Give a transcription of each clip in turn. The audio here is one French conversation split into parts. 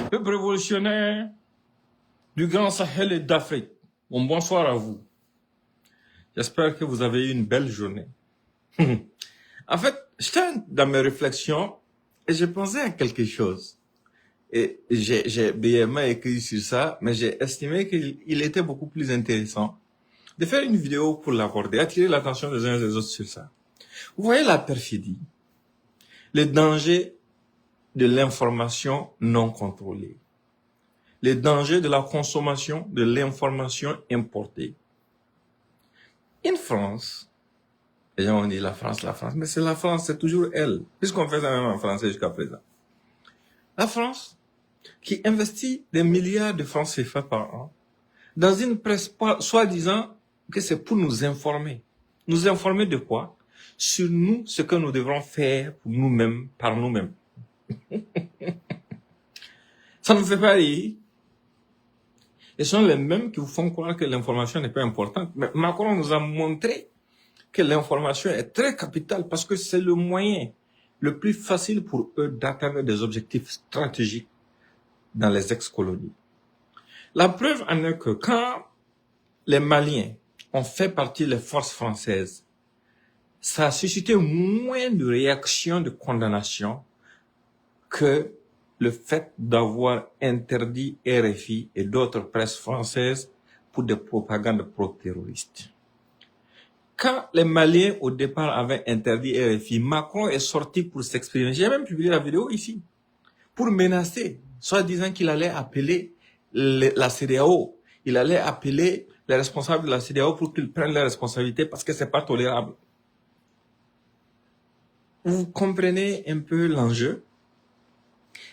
Peuple révolutionnaire du Grand Sahel et d'Afrique, bon bonsoir à vous. J'espère que vous avez eu une belle journée. En fait, j'étais dans mes réflexions et je pensais à quelque chose. Et j'ai brièvement écrit sur ça, mais j'ai estimé qu'il était beaucoup plus intéressant de faire une vidéo pour l'aborder, attirer l'attention des uns et des autres sur ça. Vous voyez la perfidie, les dangers de l'information non contrôlée, les dangers de la consommation de l'information importée. Une France, les gens ont dit la France, mais c'est la France, c'est toujours elle, puisqu'on fait ça même en français jusqu'à présent. La France, qui investit des milliards de francs CFA par an dans une presse soi-disant que c'est pour nous informer. Nous informer de quoi? Sur nous, ce que nous devrons faire pour nous-mêmes, par nous-mêmes. Ça ne me fait pas rire. Et ce sont les mêmes qui vous font croire que l'information n'est pas importante. Mais Macron nous a montré que l'information est très capitale parce que c'est le moyen le plus facile pour eux d'atteindre des objectifs stratégiques dans les ex-colonies. La preuve en est que quand les Maliens ont fait partie des forces françaises, ça a suscité moins de réactions de condamnation que le fait d'avoir interdit RFI et d'autres presses françaises pour des propagandes pro-terroristes. Quand les Maliens, au départ, avaient interdit RFI, Macron est sorti pour s'exprimer. J'ai même publié la vidéo ici. Pour menacer, soit disant qu'il allait appeler la CEDEAO. Il allait appeler les responsables de la CEDEAO pour qu'ils prennent leurs responsabilités parce que c'est pas tolérable. Vous comprenez un peu l'enjeu?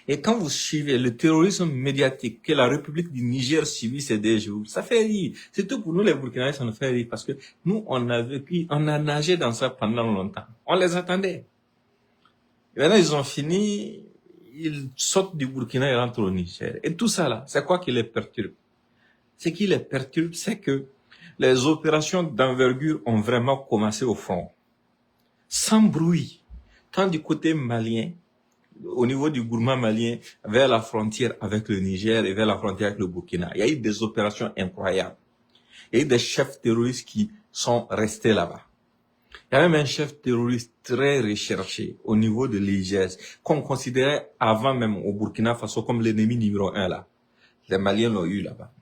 Et quand vous suivez le terrorisme médiatique que la République du Niger subit ces 2 jours, ça fait rire. Surtout pour nous les Burkinabés, ça nous fait rire parce que nous, on a nagé dans ça pendant longtemps. On les attendait. Et maintenant, ils ont fini, ils sortent du Burkina et rentrent au Niger. Et tout ça là, c'est quoi qui les perturbe? Ce qui les perturbe, c'est que les opérations d'envergure ont vraiment commencé au front. Sans bruit. Tant du côté malien, au niveau du Gourma malien, vers la frontière avec le Niger et vers la frontière avec le Burkina. Il y a eu des opérations incroyables. Il y a eu des chefs terroristes qui sont restés là-bas. Il y a même un chef terroriste très recherché au niveau de l'IGS, qu'on considérait avant même au Burkina Faso comme l'ennemi numéro 1 là. Les Maliens l'ont eu là-bas.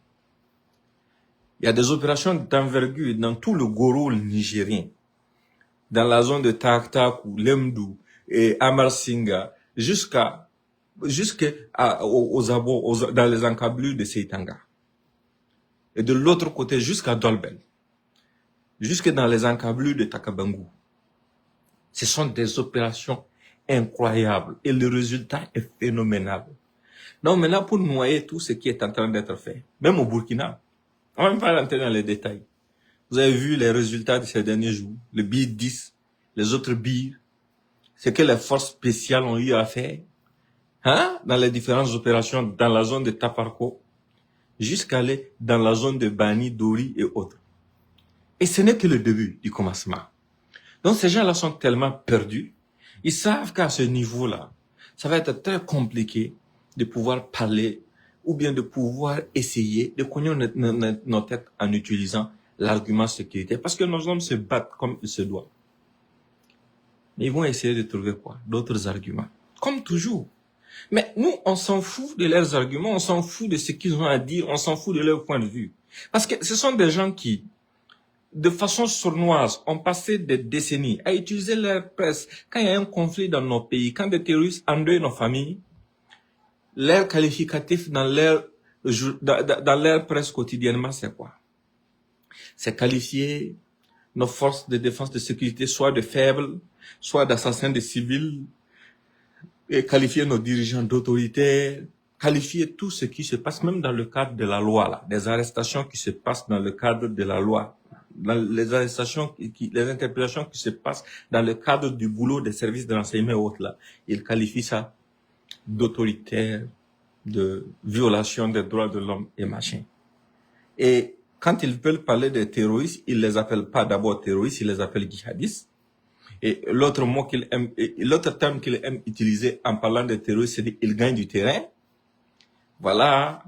Il y a des opérations d'envergure dans tout le Goro nigérien, dans la zone de Taktakou, Lemdou et Amarsinga, jusqu'à aux abords, dans les encablures de Seitanga. Et de l'autre côté, jusqu'à Dolbel. Jusque dans les encablures de Takabangu. Ce sont des opérations incroyables et le résultat est phénoménal. Donc maintenant, pour noyer tout ce qui est en train d'être fait, même au Burkina, on va même pas rentrer dans les détails. Vous avez vu les résultats de ces derniers jours, le BIR 10, les autres BIR, ce que les forces spéciales ont eu à faire, dans les différentes opérations dans la zone de Taparko, jusqu'à aller dans la zone de Bani, Dori et autres. Et ce n'est que le début du commencement. Donc ces gens-là sont tellement perdus, ils savent qu'à ce niveau-là, ça va être très compliqué de pouvoir parler ou bien de pouvoir essayer de cogner nos têtes en utilisant l'argument sécurité. Parce que nos hommes se battent comme il se doit. Mais ils vont essayer de trouver quoi? D'autres arguments. Comme toujours. Mais nous, on s'en fout de leurs arguments, on s'en fout de ce qu'ils ont à dire, on s'en fout de leur point de vue. Parce que ce sont des gens qui, de façon sournoise, ont passé des décennies à utiliser leur presse. Quand il y a un conflit dans nos pays, quand des terroristes endeuillent nos familles, leur qualificatif dans leur presse quotidiennement, c'est quoi? C'est qualifier nos forces de défense de sécurité soit de faibles, soit d'assassins de civils, et qualifier nos dirigeants d'autoritaires, qualifier tout ce qui se passe, même dans le cadre de la loi, là, des arrestations qui se passent dans le cadre de la loi, dans les arrestations, les interpellations qui se passent dans le cadre du boulot des services de renseignement et autres, là. Ils qualifient ça d'autoritaire, de violation des droits de l'homme et machin. Et quand ils veulent parler des terroristes, ils les appellent pas d'abord terroristes, ils les appellent djihadistes. Et l'autre terme qu'ils aiment utiliser en parlant des terroristes, c'est qu'ils gagnent du terrain. Voilà,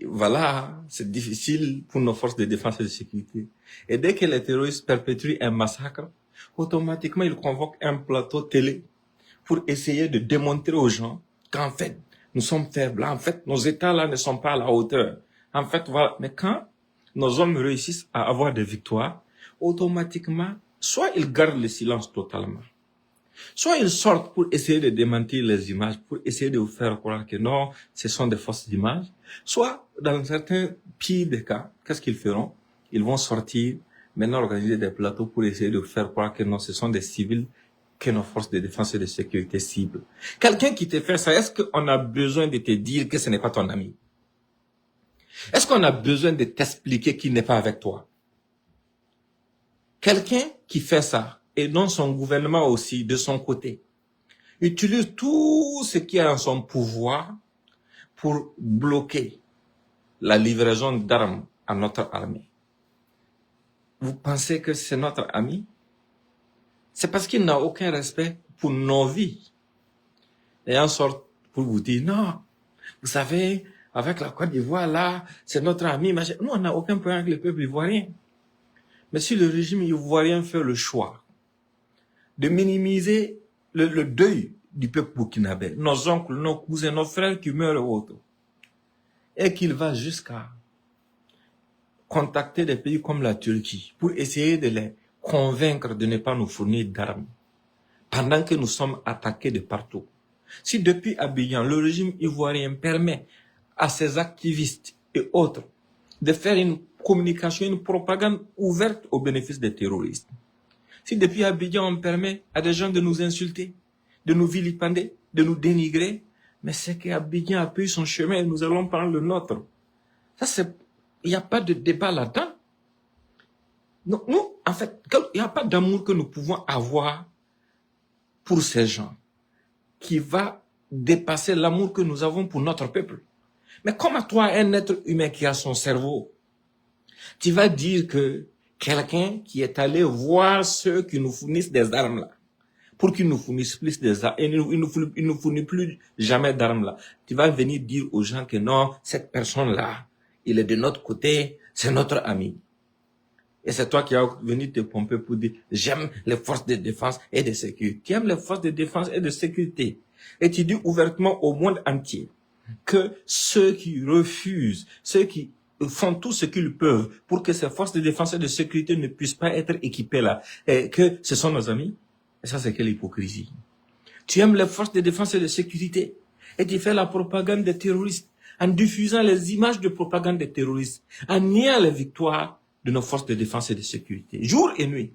voilà, c'est difficile pour nos forces de défense et de sécurité. Et dès que les terroristes perpétuent un massacre, automatiquement ils convoquent un plateau télé pour essayer de démontrer aux gens qu'en fait, nous sommes faibles. En fait, nos États là ne sont pas à la hauteur. En fait, voilà. Mais quand nos hommes réussissent à avoir des victoires, automatiquement, soit ils gardent le silence totalement, soit ils sortent pour essayer de démentir les images, pour essayer de vous faire croire que non, ce sont des fausses images, soit, dans certains pires des cas, qu'est-ce qu'ils feront? Ils vont sortir, maintenant organiser des plateaux pour essayer de vous faire croire que non, ce sont des civils que nos forces de défense et de sécurité ciblent. Quelqu'un qui te fait ça, est-ce qu'on a besoin de te dire que ce n'est pas ton ami? Est-ce qu'on a besoin de t'expliquer qu'il n'est pas avec toi? Quelqu'un qui fait ça, et dont son gouvernement aussi, de son côté, utilise tout ce qui est en son pouvoir pour bloquer la livraison d'armes à notre armée. Vous pensez que c'est notre ami? C'est parce qu'il n'a aucun respect pour nos vies. Et en sorte pour vous dire, non, vous savez, avec la Côte d'Ivoire, là, c'est notre ami. Nous, on n'a aucun problème avec le peuple ivoirien. Mais si le régime ivoirien fait le choix de minimiser le deuil du peuple burkinabé, nos oncles, nos cousins, nos frères qui meurent et autres, et qu'il va jusqu'à contacter des pays comme la Turquie pour essayer de les convaincre de ne pas nous fournir d'armes, pendant que nous sommes attaqués de partout. Si depuis Abidjan, le régime ivoirien permet à ses activistes et autres de faire une communication, une propagande ouverte au bénéfice des terroristes, si depuis Abidjan on permet à des gens de nous insulter, de nous vilipender, de nous dénigrer, mais c'est qu'Abidjan a pris son chemin et nous allons prendre le nôtre. Ça, c'est, il n'y a pas de débat là-dedans. Non, nous, en fait, il n'y a pas d'amour que nous pouvons avoir pour ces gens qui va dépasser l'amour que nous avons pour notre peuple. Mais comme à toi, un être humain qui a son cerveau, tu vas dire que quelqu'un qui est allé voir ceux qui nous fournissent des armes là, pour qu'ils nous fournissent plus des armes, et ils nous fournissent plus jamais d'armes là, tu vas venir dire aux gens que non, cette personne-là, il est de notre côté, c'est notre ami. Et c'est toi qui as venu te pomper pour dire, j'aime les forces de défense et de sécurité. Tu aimes les forces de défense et de sécurité. Et tu dis ouvertement au monde entier que ceux qui refusent, ceux qui font tout ce qu'ils peuvent pour que ces forces de défense et de sécurité ne puissent pas être équipées là, et que ce sont nos amis. Et ça, c'est quelle hypocrisie. Tu aimes les forces de défense et de sécurité et tu fais la propagande des terroristes en diffusant les images de propagande des terroristes, en niant les victoires de nos forces de défense et de sécurité, jour et nuit.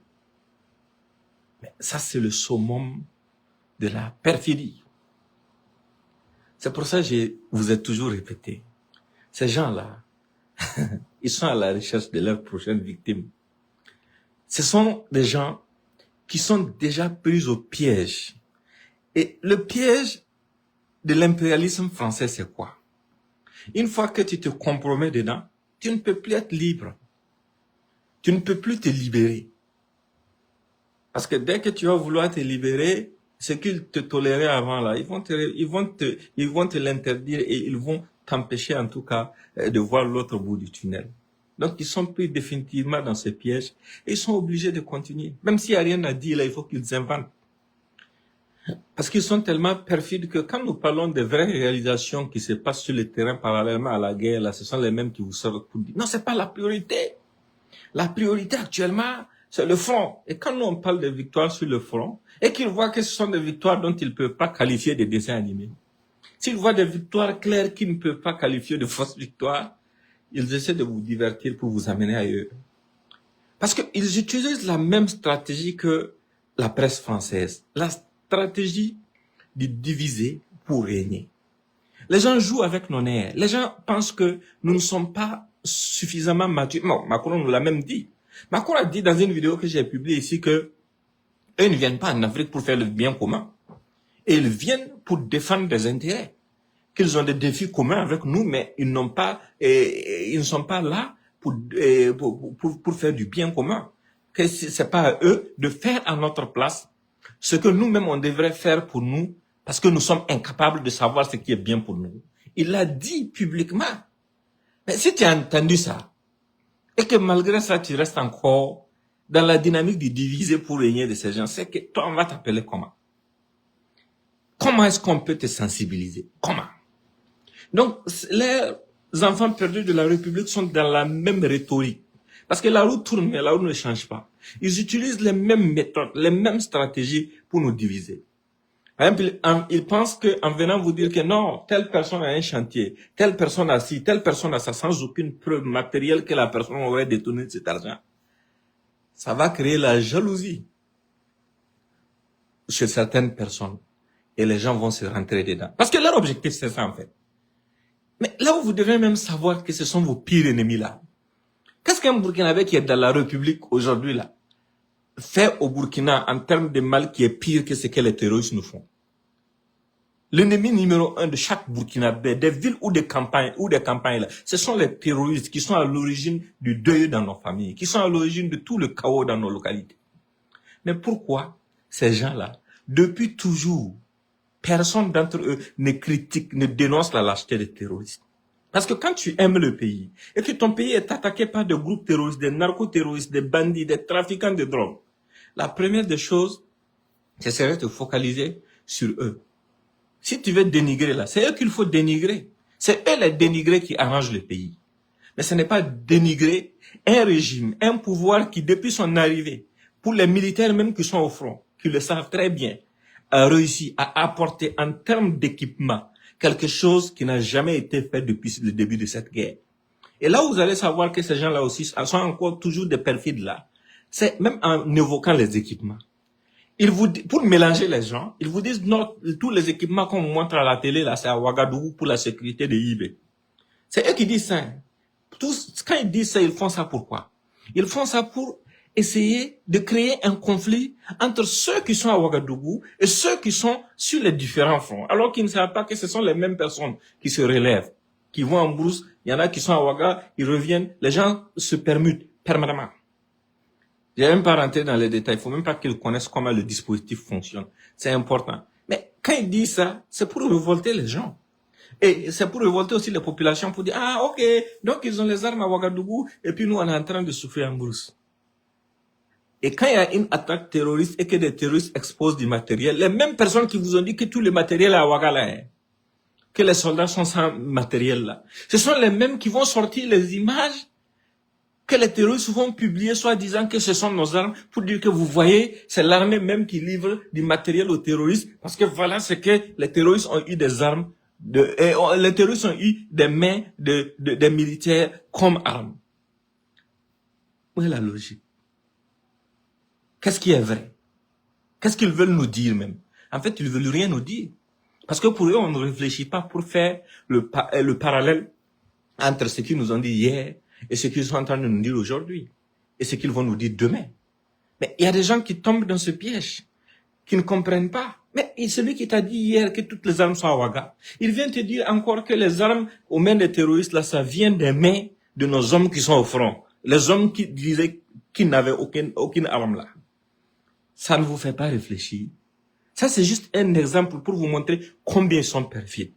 Mais ça, c'est le summum de la perfidie. C'est pour ça que je vous ai toujours répété, ces gens-là, ils sont à la recherche de leur prochaine victime. Ce sont des gens qui sont déjà pris au piège. Et le piège de l'impérialisme français, c'est quoi? Une fois que tu te compromets dedans, tu ne peux plus être libre. Tu ne peux plus te libérer. Parce que dès que tu vas vouloir te libérer, ce qu'ils te toléraient avant là, ils vont te l'interdire et ils vont t'empêcher en tout cas de voir l'autre bout du tunnel. Donc ils sont pris définitivement dans ce piège et ils sont obligés de continuer. Même s'il n'y a rien à dire là, il faut qu'ils inventent. Parce qu'ils sont tellement perfides que quand nous parlons des vraies réalisations qui se passent sur le terrain parallèlement à la guerre, là, ce sont les mêmes qui vous sortent pour dire non, c'est pas la priorité. La priorité actuellement, c'est le front. Et quand nous on parle de victoires sur le front, et qu'ils voient que ce sont des victoires dont ils ne peuvent pas qualifier de dessins animés, s'ils voient des victoires claires qu'ils ne peuvent pas qualifier de fausses victoires, ils essaient de vous divertir pour vous amener ailleurs. Parce qu'ils utilisent la même stratégie que la presse française. La stratégie de diviser pour régner. Les gens jouent avec nos nerfs. Les gens pensent que nous ne sommes pas suffisamment matures. Non, Macron nous l'a même dit. Macron a dit dans une vidéo que j'ai publiée ici que eux ne viennent pas en Afrique pour faire le bien commun. Et ils viennent pour défendre des intérêts. Qu'ils ont des défis communs avec nous, mais ils n'ont pas, ils ne sont pas là pour faire du bien commun. Que c'est pas à eux de faire à notre place ce que nous-mêmes on devrait faire pour nous, parce que nous sommes incapables de savoir ce qui est bien pour nous. Il l'a dit publiquement. Mais si tu as entendu ça, et que malgré ça, tu restes encore dans la dynamique de diviser pour régner de ces gens, c'est que toi, on va t'appeler comment? Comment est-ce qu'on peut te sensibiliser? Comment? Donc, les enfants perdus de la République sont dans la même rhétorique. Parce que la roue tourne, mais la roue ne change pas. Ils utilisent les mêmes méthodes, les mêmes stratégies pour nous diviser. Par exemple, ils pensent qu'en venant vous dire que non, telle personne a un chantier, telle personne a ci, telle personne a ça, sans aucune preuve matérielle que la personne aurait détourné cet argent, ça va créer la jalousie chez certaines personnes. Et les gens vont se rentrer dedans. Parce que leur objectif, c'est ça en fait. Mais là où vous devez même savoir que ce sont vos pires ennemis là. Qu'est-ce qu'un Burkinabé qui est dans la République aujourd'hui là fait au Burkina en termes de mal qui est pire que ce que les terroristes nous font? L'ennemi numéro 1 de chaque Burkinabé, des villes ou des campagnes là, ce sont les terroristes qui sont à l'origine du deuil dans nos familles, qui sont à l'origine de tout le chaos dans nos localités. Mais pourquoi ces gens-là, depuis toujours, personne d'entre eux ne critique, ne dénonce la lâcheté des terroristes? Parce que quand tu aimes le pays, et que ton pays est attaqué par des groupes terroristes, des narcoterroristes, des bandits, des trafiquants de drogue, la première des choses, ce serait de te focaliser sur eux. Si tu veux dénigrer là, c'est eux qu'il faut dénigrer. C'est eux les dénigrés qui arrangent le pays. Mais ce n'est pas dénigrer un régime, un pouvoir qui, depuis son arrivée, pour les militaires même qui sont au front, qui le savent très bien, a réussi à apporter en termes d'équipement quelque chose qui n'a jamais été fait depuis le début de cette guerre. Et là, vous allez savoir que ces gens-là aussi sont encore toujours des perfides là. C'est même en évoquant les équipements. Ils vous, pour mélanger les gens, ils vous disent non, tous les équipements qu'on vous montre à la télé là, c'est à Ouagadougou pour la sécurité de IB. C'est eux qui disent ça. Quand ils disent ça, ils font ça pourquoi? Ils font ça pour essayer de créer un conflit entre ceux qui sont à Ouagadougou et ceux qui sont sur les différents fronts, alors qu'ils ne savent pas que ce sont les mêmes personnes qui se relèvent, qui vont en brousse. Il y en a qui sont à Ouaga, ils reviennent, les gens se permutent permanemment. Je vais même pas rentrer dans les détails, il faut même pas qu'ils connaissent comment le dispositif fonctionne. C'est important. Mais quand ils disent ça, c'est pour révolter les gens. Et c'est pour révolter aussi les populations, pour dire, ah ok, donc ils ont les armes à Ouagadougou, et puis nous on est en train de souffrir en brousse. Et quand il y a une attaque terroriste et que des terroristes exposent du matériel, les mêmes personnes qui vous ont dit que tout le matériel est à Ouagala, que les soldats sont sans matériel là, ce sont les mêmes qui vont sortir les images que les terroristes vont publier, soit disant que ce sont nos armes, pour dire que vous voyez, c'est l'armée même qui livre du matériel aux terroristes, parce que voilà ce que les terroristes ont eu des armes, les terroristes ont eu des mains des militaires comme armes. Où est la logique? Qu'est-ce qui est vrai? Qu'est-ce qu'ils veulent nous dire même? En fait, ils veulent rien nous dire. Parce que pour eux, on ne réfléchit pas pour faire le parallèle entre ce qu'ils nous ont dit hier et ce qu'ils sont en train de nous dire aujourd'hui, et ce qu'ils vont nous dire demain. Mais il y a des gens qui tombent dans ce piège, qui ne comprennent pas. Mais celui qui t'a dit hier que toutes les armes sont à Ouaga, il vient te dire encore que les armes aux mains des terroristes, là, ça vient des mains de nos hommes qui sont au front. Les hommes qui disaient qu'ils n'avaient aucune arme là. Ça ne vous fait pas réfléchir. Ça, c'est juste un exemple pour vous montrer combien ils sont perfides.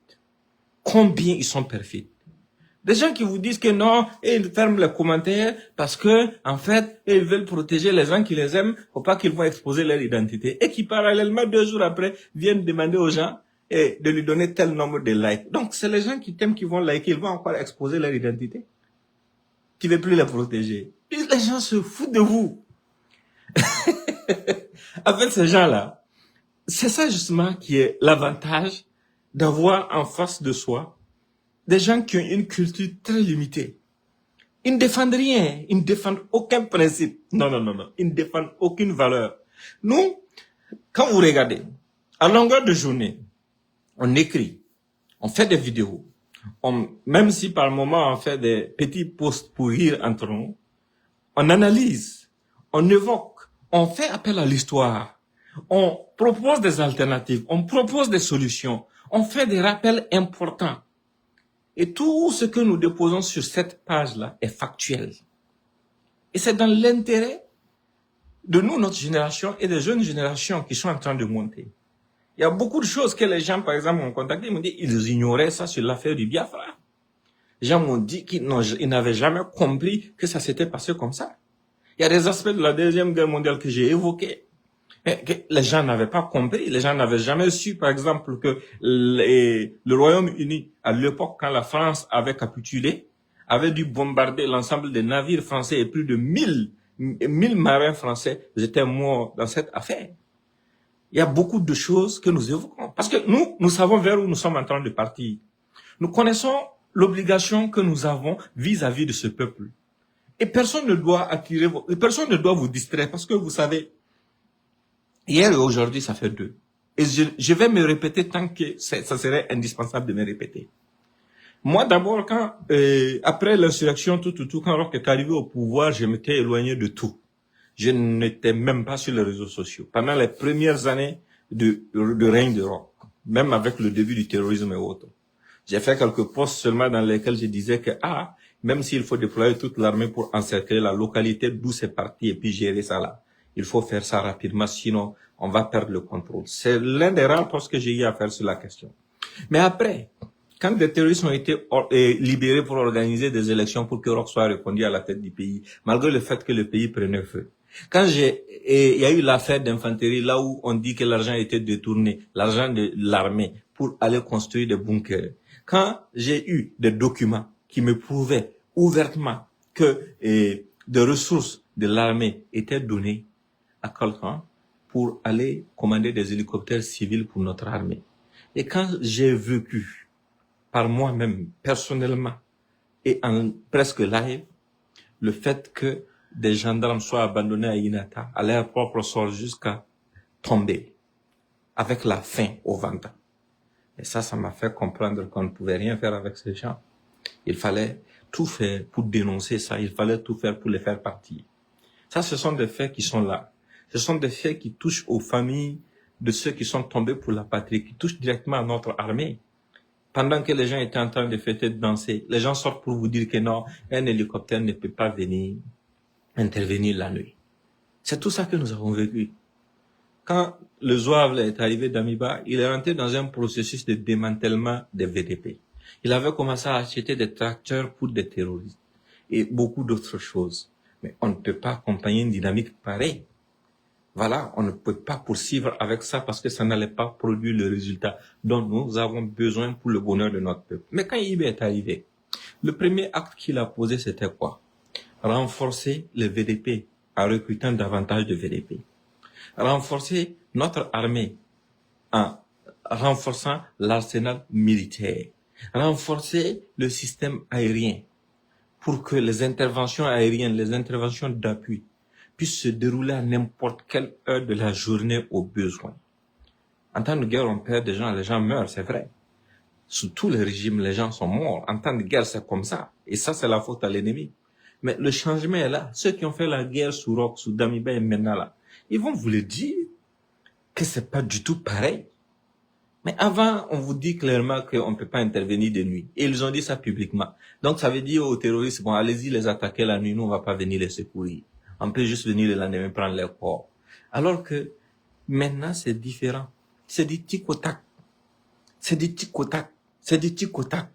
Combien ils sont perfides. Des gens qui vous disent que non, et ils ferment les commentaires parce que, en fait, ils veulent protéger les gens qui les aiment, faut pas qu'ils vont exposer leur identité. Et qui, parallèlement, 2 jours après, viennent demander aux gens de lui donner tel nombre de likes. Donc, c'est les gens qui t'aiment qui vont liker, ils vont encore exposer leur identité. Tu veux plus les protéger. Et les gens se foutent de vous. Avec ces gens-là, c'est ça justement qui est l'avantage d'avoir en face de soi des gens qui ont une culture très limitée. Ils ne défendent rien, ils ne défendent aucun principe. Non. Ils ne défendent aucune valeur. Nous, quand vous regardez, à longueur de journée, on écrit, on fait des vidéos, même si par moment on fait des petits posts pour rire entre nous, on analyse, on évoque, on fait appel à l'histoire, on propose des alternatives, on propose des solutions, on fait des rappels importants. Et tout ce que nous déposons sur cette page-là est factuel. Et c'est dans l'intérêt de nous, notre génération, et des jeunes générations qui sont en train de monter. Il y a beaucoup de choses que les gens, par exemple, m'ont contacté, ils m'ont dit, ils ignoraient ça sur l'affaire du Biafra. Les gens m'ont dit qu'ils n'avaient jamais compris que ça s'était passé comme ça. Il y a des aspects de la Deuxième Guerre mondiale que j'ai évoqués, mais que les gens n'avaient pas compris. Les gens n'avaient jamais su, par exemple, que le Royaume-Uni, à l'époque, quand la France avait capitulé, avait dû bombarder l'ensemble des navires français et plus de 1000 marins français étaient morts dans cette affaire. Il y a beaucoup de choses que nous évoquons. Parce que nous savons vers où nous sommes en train de partir. Nous connaissons l'obligation que nous avons vis-à-vis de ce peuple. Et personne ne doit personne ne doit vous distraire parce que vous savez, hier et aujourd'hui, ça fait 2. Et je vais me répéter tant que ça serait indispensable de me répéter. Moi, d'abord, après l'insurrection, quand Roch est arrivé au pouvoir, je m'étais éloigné de tout. Je n'étais même pas sur les réseaux sociaux. Pendant les premières années de règne de Roch, même avec le début du terrorisme et autres. J'ai fait quelques posts seulement dans lesquels je disais que, même s'il faut déployer toute l'armée pour encercler la localité d'où c'est parti et puis gérer ça là, il faut faire ça rapidement, sinon on va perdre le contrôle. C'est l'un des rares posts que j'ai eu à faire sur la question. Mais après, quand des terroristes ont été libérés pour organiser des élections pour que Roch soit reconduit à la tête du pays, malgré le fait que le pays prenait feu. Quand il y a eu l'affaire d'infanterie, là où on dit que l'argent était détourné, l'argent de l'armée, pour aller construire des bunkers. Quand j'ai eu des documents qui me prouvaient ouvertement que des ressources de l'armée étaient données à quelqu'un pour aller commander des hélicoptères civils pour notre armée. Et quand j'ai vécu par moi-même, personnellement, et en presque live, le fait que des gendarmes soient abandonnés à Inata, à leur propre sort jusqu'à tomber, avec la faim au ventre. Et ça m'a fait comprendre qu'on ne pouvait rien faire avec ces gens. Il fallait tout faire pour dénoncer ça, il fallait tout faire pour les faire partir. Ça, ce sont des faits qui sont là. Ce sont des faits qui touchent aux familles de ceux qui sont tombés pour la patrie, qui touchent directement à notre armée. Pendant que les gens étaient en train de fêter, de danser, les gens sortent pour vous dire que non, un hélicoptère ne peut pas venir intervenir la nuit. C'est tout ça que nous avons vécu. Quand le Zouave est arrivé d'Amiba, il est rentré dans un processus de démantèlement des VDP. Il avait commencé à acheter des tracteurs pour des terroristes et beaucoup d'autres choses. Mais on ne peut pas accompagner une dynamique pareille. Voilà, on ne peut pas poursuivre avec ça parce que ça n'allait pas produire le résultat dont nous avons besoin pour le bonheur de notre peuple. Mais quand IB est arrivé, le premier acte qu'il a posé, c'était quoi? Renforcer les VDP en recrutant davantage de VDP. Renforcer notre armée en renforçant l'arsenal militaire. Renforcer le système aérien pour que les interventions aériennes, les interventions d'appui puissent se dérouler à n'importe quelle heure de la journée au besoin. En temps de guerre, on perd des gens, les gens meurent, c'est vrai. Sous tous les régimes, les gens sont morts. En temps de guerre, c'est comme ça. Et ça, c'est la faute à l'ennemi. Mais le changement est là. Ceux qui ont fait la guerre sous Roch, sous Damiba et maintenant là, ils vont vous le dire que c'est pas du tout pareil. Mais avant, on vous dit clairement qu'on ne peut pas intervenir de nuit. Et ils ont dit ça publiquement. Donc, ça veut dire aux terroristes, bon, allez-y les attaquer la nuit, nous, on va pas venir les secourir. On peut juste venir le lendemain prendre leur corps. Alors que maintenant, c'est différent. C'est du tic au tac. C'est du tic au tac. C'est du tic au tac.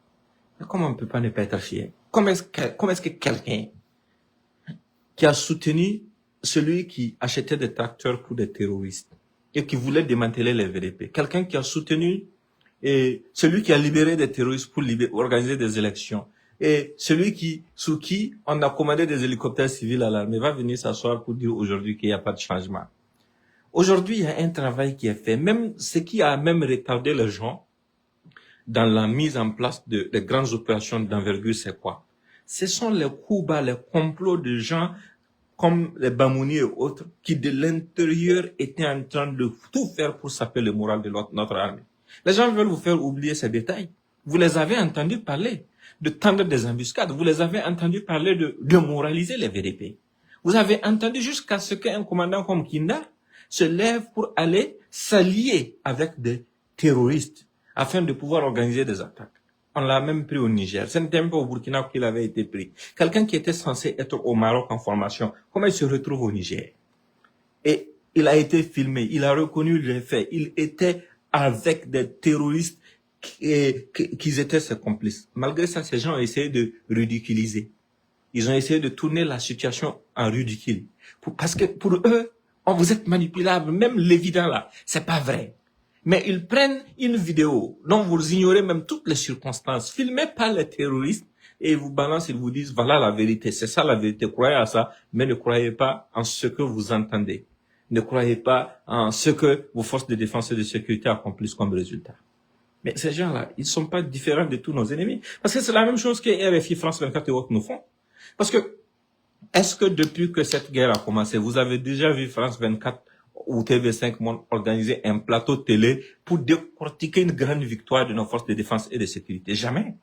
Mais comment on peut pas ne pas être fier? Comment est-ce que quelqu'un qui a soutenu celui qui achetait des tracteurs pour des terroristes et qui voulait démanteler les VDP, quelqu'un qui a soutenu celui qui a libéré des terroristes pour organiser des élections, et celui sous qui on a commandé des hélicoptères civils à l'armée, va venir s'asseoir pour dire aujourd'hui qu'il n'y a pas de changement. Aujourd'hui, il y a un travail qui est fait, même ce qui a même retardé les gens dans la mise en place de grandes opérations d'envergure, c'est quoi? Ce sont les coups bas, les complots de gens comme les Bamouni et autres, qui de l'intérieur étaient en train de tout faire pour saper le moral de notre armée. Les gens veulent vous faire oublier ces détails. Vous les avez entendus parler de tendre des embuscades. Vous les avez entendus parler de moraliser les VDP. Vous avez entendu jusqu'à ce qu'un commandant comme Kinda se lève pour aller s'allier avec des terroristes afin de pouvoir organiser des attaques. On l'a même pris au Niger. Ce n'était même pas au Burkina qu'il avait été pris. Quelqu'un qui était censé être au Maroc en formation, comment il se retrouve au Niger? Et il a été filmé, il a reconnu les faits, il était avec des terroristes qu'ils étaient ses complices. Malgré ça, ces gens ont essayé de ridiculiser. Ils ont essayé de tourner la situation en ridicule. Parce que pour eux, vous êtes manipulable, même l'évident là, c'est pas vrai. Mais ils prennent une vidéo dont vous ignorez même toutes les circonstances, filmée par les terroristes, et ils vous balancent, ils vous disent, voilà la vérité, c'est ça la vérité, croyez à ça, mais ne croyez pas en ce que vous entendez. Ne croyez pas en ce que vos forces de défense et de sécurité accomplissent comme résultat. Mais ces gens-là, ils sont pas différents de tous nos ennemis. Parce que c'est la même chose que RFI, France 24 et autres nous font. Parce que, est-ce que depuis que cette guerre a commencé, vous avez déjà vu France 24 ou TV5 Monde organiser un plateau télé pour décortiquer une grande victoire de nos forces de défense et de sécurité? Jamais.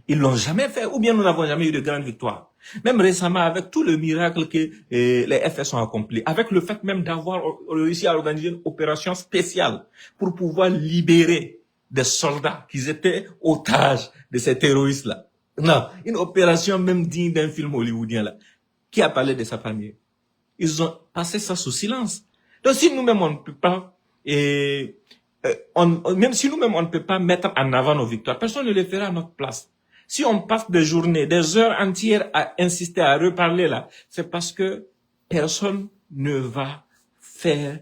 Ils l'ont jamais fait, ou bien nous n'avons jamais eu de grande victoire. Même récemment, avec tout le miracle que les FS ont accompli, avec le fait même d'avoir réussi à organiser une opération spéciale pour pouvoir libérer des soldats qui étaient otages de ces terroristes-là. Non, une opération même digne d'un film hollywoodien là. Qui a parlé de ça parmi eux? Ils ont passé ça sous silence. Donc si nous-mêmes on ne peut pas, même si nous-mêmes on ne peut pas mettre en avant nos victoires, personne ne le fera à notre place. Si on passe des journées, des heures entières à insister, à reparler là, c'est parce que personne ne va faire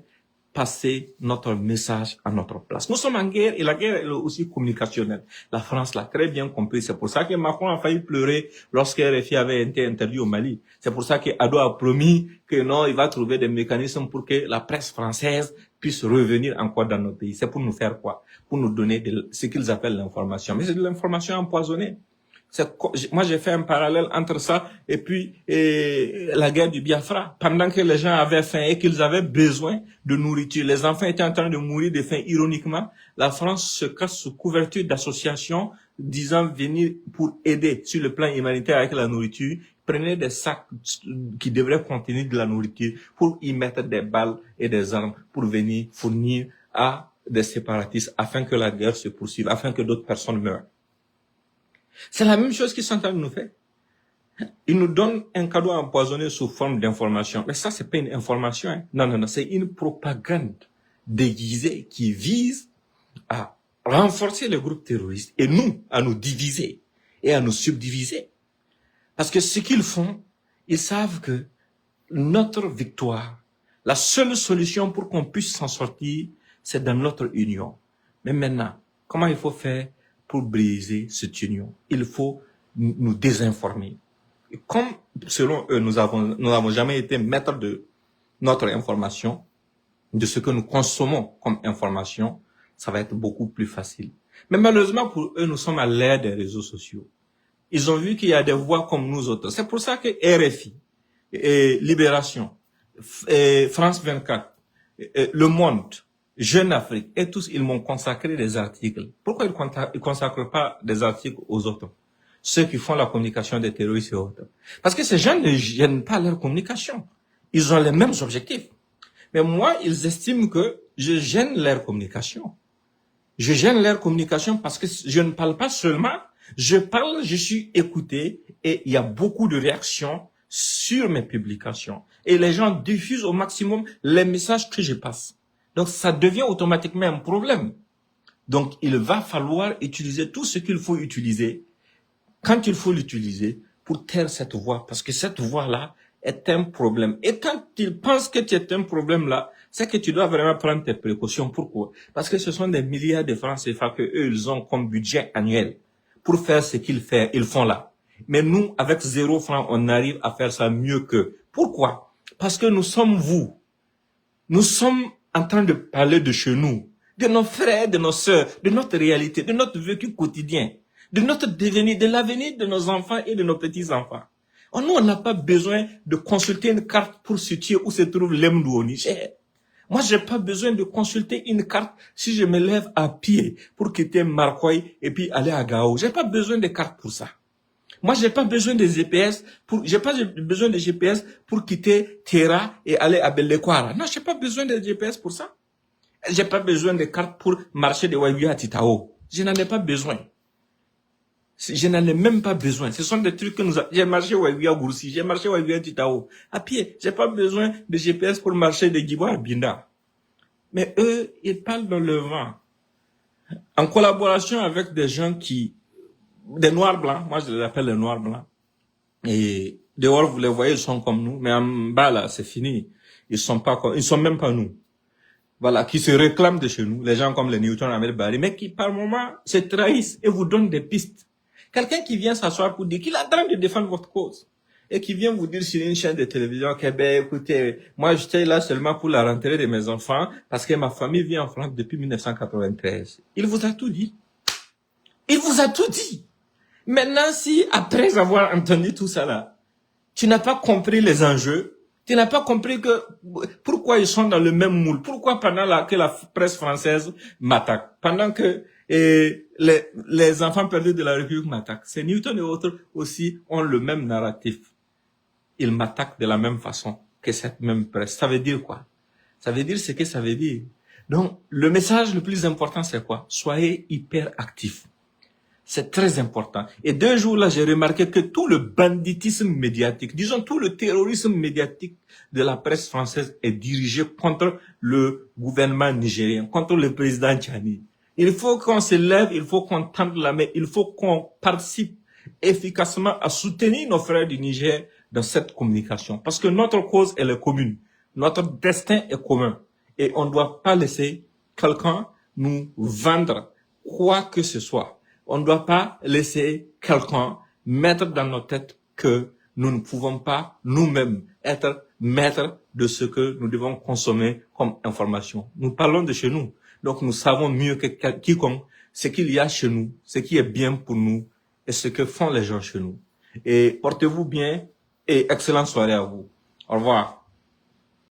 passer notre message à notre place. Nous sommes en guerre et la guerre est aussi communicationnelle. La France l'a très bien compris. C'est pour ça que Macron a failli pleurer lorsque RFI avait été interdit au Mali. C'est pour ça qu'Ado a promis que non, il va trouver des mécanismes pour que la presse française puisse revenir encore dans nos pays. C'est pour nous faire quoi? Pour nous donner ce qu'ils appellent l'information. Mais c'est de l'information empoisonnée. Moi, j'ai fait un parallèle entre ça et puis la guerre du Biafra. Pendant que les gens avaient faim et qu'ils avaient besoin de nourriture, les enfants étaient en train de mourir de faim. Ironiquement, la France se cache sous couverture d'associations disant venir pour aider sur le plan humanitaire avec la nourriture. Prenez des sacs qui devraient contenir de la nourriture pour y mettre des balles et des armes pour venir fournir à des séparatistes afin que la guerre se poursuive, afin que d'autres personnes meurent. C'est la même chose qu'ils sont en train de nous faire. Ils nous donnent un cadeau empoisonné sous forme d'information. Mais ça, c'est pas une information. Hein. Non, c'est une propagande déguisée qui vise à renforcer les groupes terroristes et nous, à nous diviser et à nous subdiviser. Parce que ce qu'ils font, ils savent que notre victoire, la seule solution pour qu'on puisse s'en sortir, c'est dans notre union. Mais maintenant, comment il faut faire pour briser cette union? Il faut nous désinformer. Et comme, selon eux, nous n'avons jamais été maîtres de notre information, de ce que nous consommons comme information, ça va être beaucoup plus facile. Mais malheureusement pour eux, nous sommes à l'ère des réseaux sociaux. Ils ont vu qu'il y a des voix comme nous autres. C'est pour ça que RFI, Libération, France 24, Le Monde, Jeune Afrique, et tous, ils m'ont consacré des articles. Pourquoi ils consacrent pas des articles aux autres? Ceux qui font la communication des terroristes et autres. Parce que ces gens ne gênent pas leur communication. Ils ont les mêmes objectifs. Mais moi, ils estiment que je gêne leur communication. Je gêne leur communication parce que je ne parle pas seulement, je parle, je suis écouté et il y a beaucoup de réactions sur mes publications. Et les gens diffusent au maximum les messages que je passe. Donc, ça devient automatiquement un problème. Donc, il va falloir utiliser tout ce qu'il faut utiliser quand il faut l'utiliser pour taire cette voix. Parce que cette voix-là est un problème. Et quand ils pensent que tu es un problème là, c'est que tu dois vraiment prendre tes précautions. Pourquoi? Parce que ce sont des milliards de francs CFA que eux, ils ont comme budget annuel pour faire ce qu'ils font là. Mais nous, avec 0 francs, on arrive à faire ça mieux qu'eux. Pourquoi? Parce que nous sommes vous. Nous sommes en train de parler de chez nous, de nos frères, de nos sœurs, de notre réalité, de notre vécu quotidien, de notre devenir, de l'avenir de nos enfants et de nos petits-enfants. Nous, on n'a pas besoin de consulter une carte pour situer où se trouve l'Emdou au Niger. Moi, j'ai pas besoin de consulter une carte si je me lève à pied pour quitter Marcoy et puis aller à Gao. J'ai pas besoin de carte pour ça. Moi, j'ai pas besoin de GPS j'ai pas besoin de GPS pour quitter Terra et aller à Belekwara. Non, j'ai pas besoin de GPS pour ça. J'ai pas besoin de carte pour marcher de Waïbia à Titao. Je n'en ai pas besoin. Je n'en ai même pas besoin. Ce sont des trucs que j'ai marché Waïbia à Goursi, j'ai marché Waïbia à Titao. À pied, j'ai pas besoin de GPS pour marcher de Guibo à Binda. Mais eux, ils parlent dans le vent. en collaboration avec des gens des noirs blancs, moi je les appelle les noirs blancs. Et dehors, vous les voyez, ils sont comme nous, mais en bas là, c'est fini. Ils sont même pas nous. Voilà, qui se réclament de chez nous, les gens comme les Newton, Ahmed Bari, mais qui par moment se trahissent et vous donnent des pistes. Quelqu'un qui vient s'asseoir pour dire qu'il est en train de défendre votre cause et qui vient vous dire sur une chaîne de télévision que, ben, écoutez, moi j'étais là seulement pour la rentrée de mes enfants parce que ma famille vit en France depuis 1993. Il vous a tout dit. Il vous a tout dit. Maintenant, si après avoir entendu tout ça là, tu n'as pas compris les enjeux, tu n'as pas compris pourquoi ils sont dans le même moule, pourquoi que la presse française m'attaque, pendant que les enfants perdus de la République m'attaquent. C'est Newton et autres aussi ont le même narratif. Ils m'attaquent de la même façon que cette même presse. Ça veut dire quoi? Ça veut dire ce que ça veut dire. Donc, le message le plus important, c'est quoi? Soyez hyper actifs. C'est très important. Et d'un jour là, j'ai remarqué que tout le banditisme médiatique, disons tout le terrorisme médiatique de la presse française est dirigé contre le gouvernement nigérien, contre le président Tchani. Il faut qu'on se lève, il faut qu'on tende la main, il faut qu'on participe efficacement à soutenir nos frères du Niger dans cette communication. Parce que notre cause, elle est commune. Notre destin est commun. Et on ne doit pas laisser quelqu'un nous vendre quoi que ce soit. On ne doit pas laisser quelqu'un mettre dans nos têtes que nous ne pouvons pas nous-mêmes être maîtres de ce que nous devons consommer comme information. Nous parlons de chez nous. Donc nous savons mieux que quiconque ce qu'il y a chez nous, ce qui est bien pour nous et ce que font les gens chez nous. Et portez-vous bien et excellente soirée à vous. Au revoir.